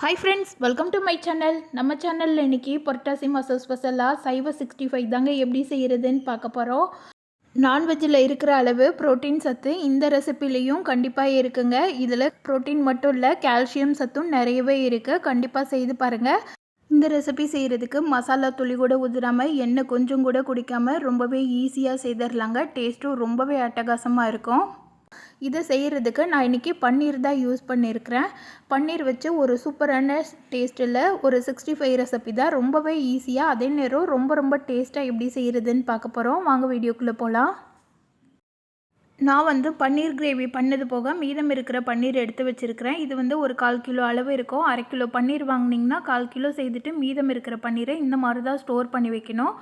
Hi friends, welcome to my channel. நம்ம சேனலில் இன்றைக்கி புரட்டாசி மாதம் ஸ்பெஷலாக சைவ 65 தாங்க எப்படி செய்கிறதுன்னு பார்க்க போகிறோம். நான்வெஜ்ஜில் இருக்கிற அளவு புரோட்டீன் சத்து இந்த ரெசிப்பிலையும் கண்டிப்பாக இருக்குங்க. இதில் புரோட்டீன் மட்டும் இல்லை, கால்சியம் சத்தும் நிறையவே இருக்குது. கண்டிப்பாக செய்து பாருங்கள். இந்த ரெசிபி செய்கிறதுக்கு மசாலா துளி கூட ஊதுறாமல், எண்ணெய் கொஞ்சம் கூட குடிக்காமல் ரொம்பவே ஈஸியாக செய்திடலாங்க. டேஸ்ட்டும் ரொம்பவே அட்டகாசமாக இருக்கும். இதை செய்கிறதுக்கு நான் இன்றைக்கி பன்னீர் தான் யூஸ் பண்ணியிருக்கிறேன். பன்னீர் வச்சு ஒரு சூப்பரான டேஸ்ட்டில் ஒரு 65 ரெசிபி தான். ரொம்பவே ஈஸியாக, அதே நேரம் ரொம்ப டேஸ்ட்டாக எப்படி செய்கிறதுன்னு பார்க்க போகிறோம். வாங்க வீடியோக்குள்ளே போகலாம். நான் பன்னீர் கிரேவி பண்ணது போக மீதம் இருக்கிற பன்னீர் எடுத்து வச்சுருக்கிறேன். இது ஒரு 1/4 கிலோ அளவு இருக்கும். 1/2 கிலோ பன்னீர் வாங்கினீங்கன்னா 1/4 கிலோ செய்துட்டு மீதம் இருக்கிற பன்னீரை இந்த மாதிரி தான் ஸ்டோர் பண்ணி வைக்கணும்.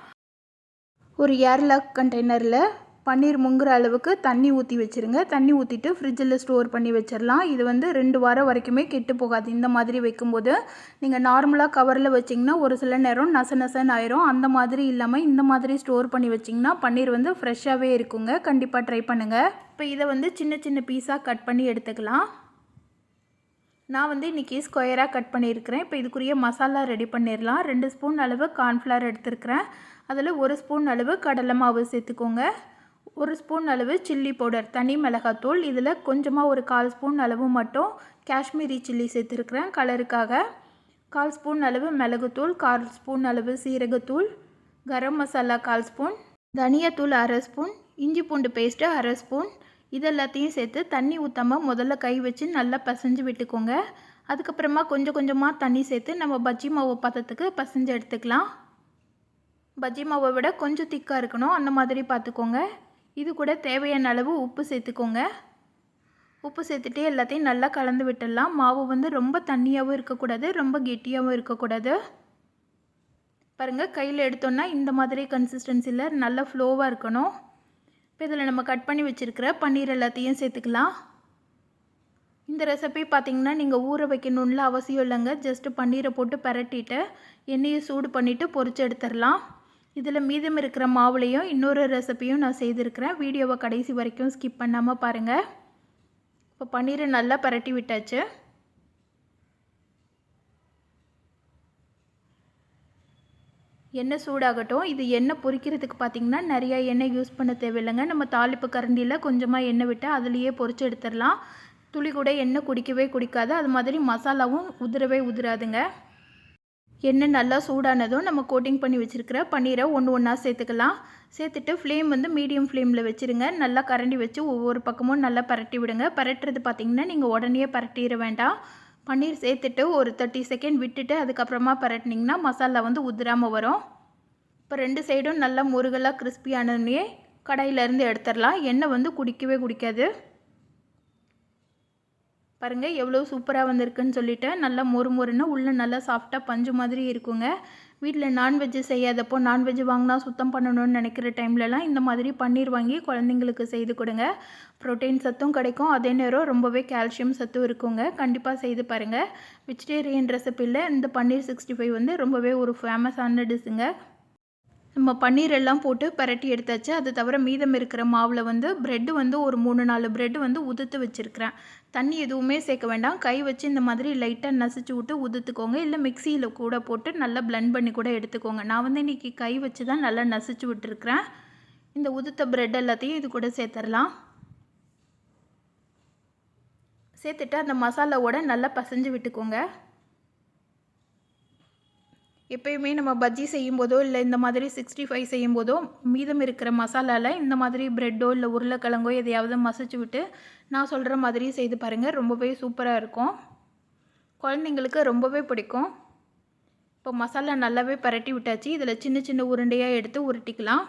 ஒரு ஏர்லாக் கண்டெய்னரில் பன்னீர் முங்குற அளவுக்கு தண்ணி ஊற்றி வச்சுருங்க. தண்ணி ஊற்றிட்டு ஃப்ரிட்ஜில் ஸ்டோர் பண்ணி வச்சிடலாம். இது 2 வாரம் வரைக்குமே கெட்டு போகாது. இந்த மாதிரி வைக்கும்போது நீங்கள் நார்மலாக கவரில் வச்சிங்கன்னா ஒரு சில நேரம் நசன்னு ஆயிரும். அந்த மாதிரி இல்லாமல் இந்த மாதிரி ஸ்டோர் பண்ணி வச்சிங்கன்னா பன்னீர் ஃப்ரெஷ்ஷாகவே இருக்குங்க. கண்டிப்பாக ட்ரை பண்ணுங்கள். இப்போ இதை சின்ன பீஸாக கட் பண்ணி எடுத்துக்கலாம். நான் இன்றைக்கி ஸ்கொயராக கட் பண்ணியிருக்கிறேன். இப்போ இதுக்குரிய மசாலா ரெடி பண்ணிடலாம். 2 ஸ்பூன் அளவு கார்ன்ஃப்ளவர் எடுத்துருக்கிறேன். அதில் 1 ஸ்பூன் அளவு கடலை மாவு சேர்த்துக்கோங்க. 1 ஸ்பூன் அளவு சில்லி பவுடர், தனி மிளகாத்தூள். இதில் கொஞ்சமாக ஒரு 1/4 ஸ்பூன் அளவு மட்டும் காஷ்மீரி சில்லி சேர்த்துருக்குறேன் கலருக்காக. 1/4 ஸ்பூன் அளவு மிளகுத்தூள், 1/4 ஸ்பூன் அளவு சீரகத்தூள், கரம் மசாலா 1/4 ஸ்பூன், தனியாத்தூள் 1/2 ஸ்பூன், இஞ்சி பூண்டு பேஸ்ட்டு 1/2 ஸ்பூன். இது எல்லாத்தையும் சேர்த்து தண்ணி ஊற்றாமல் முதல்ல கை வச்சு நல்லா பசைஞ்சு விட்டுக்கோங்க. அதுக்கப்புறமா கொஞ்சமாக தண்ணி சேர்த்து நம்ம பஜ்ஜி மாவு பதத்துக்கு பசைஞ்சு எடுத்துக்கலாம். பஜ்ஜி மாவை விட கொஞ்சம் திக்காக இருக்கணும், அந்த மாதிரி பார்த்துக்கோங்க. இது கூட தேவையான அளவு உப்பு சேர்த்துக்கோங்க. உப்பு சேர்த்துட்டு எல்லாத்தையும் நல்லா கலந்து விட்டுடலாம். மாவு ரொம்ப தண்ணியாகவும் இருக்கக்கூடாது, ரொம்ப கெட்டியாகவும் இருக்கக்கூடாது. பாருங்கள், கையில் எடுத்தோன்னா இந்த மாதிரி கன்சிஸ்டன்சியில் நல்லா ஃப்ளோவாக இருக்கணும். இப்போ இதில் நம்ம கட் பண்ணி வச்சுருக்கிற பன்னீர் எல்லாத்தையும் சேர்த்துக்கலாம். இந்த ரெசிபி பார்த்திங்கன்னா நீங்கள் ஊற வைக்கணும்னு அவசியம் இல்லைங்க. ஜஸ்ட்டு பன்னீரை போட்டு பரட்டிட்டு எண்ணெயை சூடு பண்ணிவிட்டு பொரிச்சு எடுத்துடலாம். இதில் மீதம் இருக்கிற மாவுலையும் இன்னொரு ரெசிபியும் நான் செய்திருக்கிறேன். வீடியோவை கடைசி வரைக்கும் ஸ்கிப் பண்ணாமல் பாருங்கள். இப்போ பன்னீரை நல்லா பரட்டி விட்டாச்சு. எண்ணெய் சூடாகட்டும். இது எண்ணெய் பொரிக்கிறதுக்கு பார்த்திங்கன்னா நிறையா எண்ணெய் யூஸ் பண்ண தேவையில்லைங்க. நம்ம தாளிப்பு கரண்டியில் கொஞ்சமாக எண்ணெய் விட்டு அதிலேயே பொரிச்சு எடுத்துடலாம். துளி கூட எண்ணெய் குடிக்காது. அது மாதிரி மசாலாவும் உதிராதுங்க. எண்ணெய் நல்லா சூடானதும் நம்ம கோட்டிங் பண்ணி வச்சுருக்கிற பன்னீரை ஒன்றா சேர்த்துக்கலாம். சேர்த்துட்டு ஃப்ளேம் மீடியம் ஃப்ளேமில் வச்சுருங்க. நல்லா கரண்டி வச்சு ஒவ்வொரு பக்கமும் நல்லா பரட்டி விடுங்க. பரட்டுறது பார்த்திங்கன்னா நீங்கள் உடனே பரட்டிட வேண்டாம். பன்னீர் சேர்த்துட்டு ஒரு 30 செகண்ட் விட்டுட்டு அதுக்கப்புறமா பரட்டினிங்கன்னா மசாலா உதிராமல் வரும். இப்போ 2 சைடும் நல்லா முருகலாக கிறிஸ்பியானே கடாயிலேருந்து எடுத்துடலாம். எண்ணெய் குடிக்காது. பாருங்கள் எவ்வளோ சூப்பராக வந்திருக்குன்னு சொல்லிவிட்டு. நல்லா மொறுன்னு உள்ளே நல்லா சாஃப்டாக பஞ்சு மாதிரி இருக்குங்க. வீட்டில் நான்வெஜ்ஜு செய்யாதப்போ, நான்வெஜ் வாங்கினா சுத்தம் பண்ணணும்னு நினைக்கிற டைம்லலாம் இந்த மாதிரி பன்னீர் வாங்கி குழந்தைங்களுக்கு செய்து கொடுங்க. ப்ரோட்டீன் சத்தும் கிடைக்கும், அதே நேரம் ரொம்பவே கால்சியம் சத்தும் இருக்குங்க. கண்டிப்பாக செய்து பாருங்கள். வெஜிடேரியன் ரெசிப்பியில் இந்த பன்னீர் 65 ரொம்பவே ஒரு ஃபேமஸான டிஷ்ஷுங்க. நம்ம பன்னீர் எல்லாம் போட்டு பரட்டி எடுத்தாச்சு. அது தவிர மீதம் இருக்கிற மாவில் ப்ரெட்டு ஒரு 3-4 ப்ரெட்டு உதுத்து வச்சுருக்கிறேன். தண்ணி எதுவுமே சேர்க்க வேண்டாம். கை வச்சு இந்த மாதிரி லைட்டாக நசிச்சு விட்டு உதுத்துக்கோங்க. இல்லை மிக்சியில் கூட போட்டு நல்லா பிளெண்ட் பண்ணி கூட எடுத்துக்கோங்க. நான் இன்றைக்கி கை வச்சு தான் நல்லா நசிச்சு விட்டுருக்கிறேன். இந்த உதுத்த ப்ரெட் எல்லாத்தையும் இது கூட சேர்த்துடலாம். சேர்த்துட்டு அந்த மசாலாவோட நல்லா பசைஞ்சு விட்டுக்கோங்க. எப்பயுமே நம்ம பஜ்ஜி செய்யும்போதோ இல்லை இந்த மாதிரி 65 செய்யும்போதோ மீதம் இருக்கிற மசாலாவில் இந்த மாதிரி ப்ரெட்டோ இல்லை உருளைக்கிழங்கோ எதையாவது மசிச்சு விட்டு நான் சொல்கிற மாதிரி செய்து பாருங்கள். ரொம்பவே சூப்பராக இருக்கும். குழந்தைங்களுக்கு ரொம்பவே பிடிக்கும். இப்போ மசாலா நல்லாவே பரட்டி விட்டாச்சு. இதில் சின்ன உருண்டையாக எடுத்து உருட்டிக்கலாம்.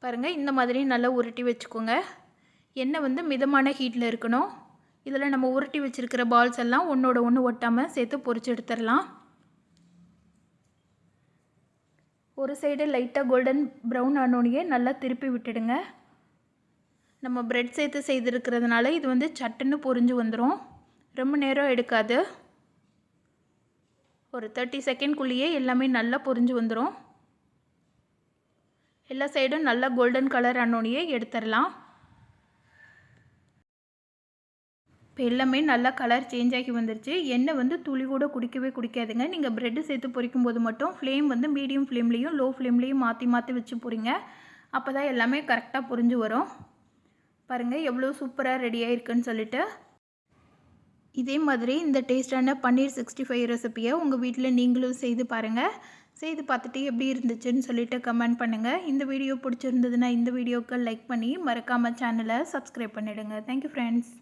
பாருங்கள், இந்த மாதிரி நல்லா உருட்டி வச்சுக்கோங்க. எண்ணெய் மிதமான ஹீட்டில் இருக்கணும். இதில் நம்ம உருட்டி வச்சுருக்கிற பால்ஸ் எல்லாம் ஒன்றோட ஒன்று ஒட்டாமல் சேர்த்து பொரிச்சு எடுத்துடலாம். ஒரு சைடு லைட்டாக கோல்டன் ப்ரௌன் ஆனோனையே நல்லா திருப்பி விட்டுடுங்க. நம்ம ப்ரெட் சேர்த்து செய்திருக்கிறதுனால இது சட்டுன்னு பொரிஞ்சு வந்துடும். ரொம்ப நேரம் எடுக்காது. ஒரு 30 செகண்ட்குள்ளேயே எல்லாமே நல்லா பொரிஞ்சு வந்துடும். எல்லா சைடும் நல்லா கோல்டன் கலர் ஆனோனையே எடுத்துடலாம். இப்போ எல்லாமே நல்லா கலர் சேஞ்ச் ஆகி வந்துருச்சு. எண்ணெய் வந்து துளி கூட குடிக்கவே குடிக்காதுங்க. நீங்கள் ப்ரெட்டு சேர்த்து பொரிக்கும்போது மட்டும் ஃப்ளேம் வந்து மீடியம் ஃப்ளேம்லேயும் லோ ஃப்ளேம்லேயும் மாற்றி மாற்றி வச்சு பொரிங்க. அப்போ தான் எல்லாமே கரெக்டாக பொரிஞ்சு வரும். பாருங்கள் எவ்வளோ சூப்பராக ரெடியாக இருக்குன்னு சொல்லிட்டு. இதே மாதிரி இந்த டேஸ்டான பன்னீர் 65 ரெசிப்பியை உங்கள் வீட்டில் நீங்களும் செய்து பாருங்கள். செய்து பார்த்துட்டு எப்படி இருந்துச்சுன்னு சொல்லிட்டு கமெண்ட் பண்ணுங்கள். இந்த வீடியோ பிடிச்சிருந்ததுன்னா இந்த வீடியோவுக்கு லைக் பண்ணி மறக்காமல் சேனலை சப்ஸ்கிரைப் பண்ணிவிடுங்க. Thank you friends.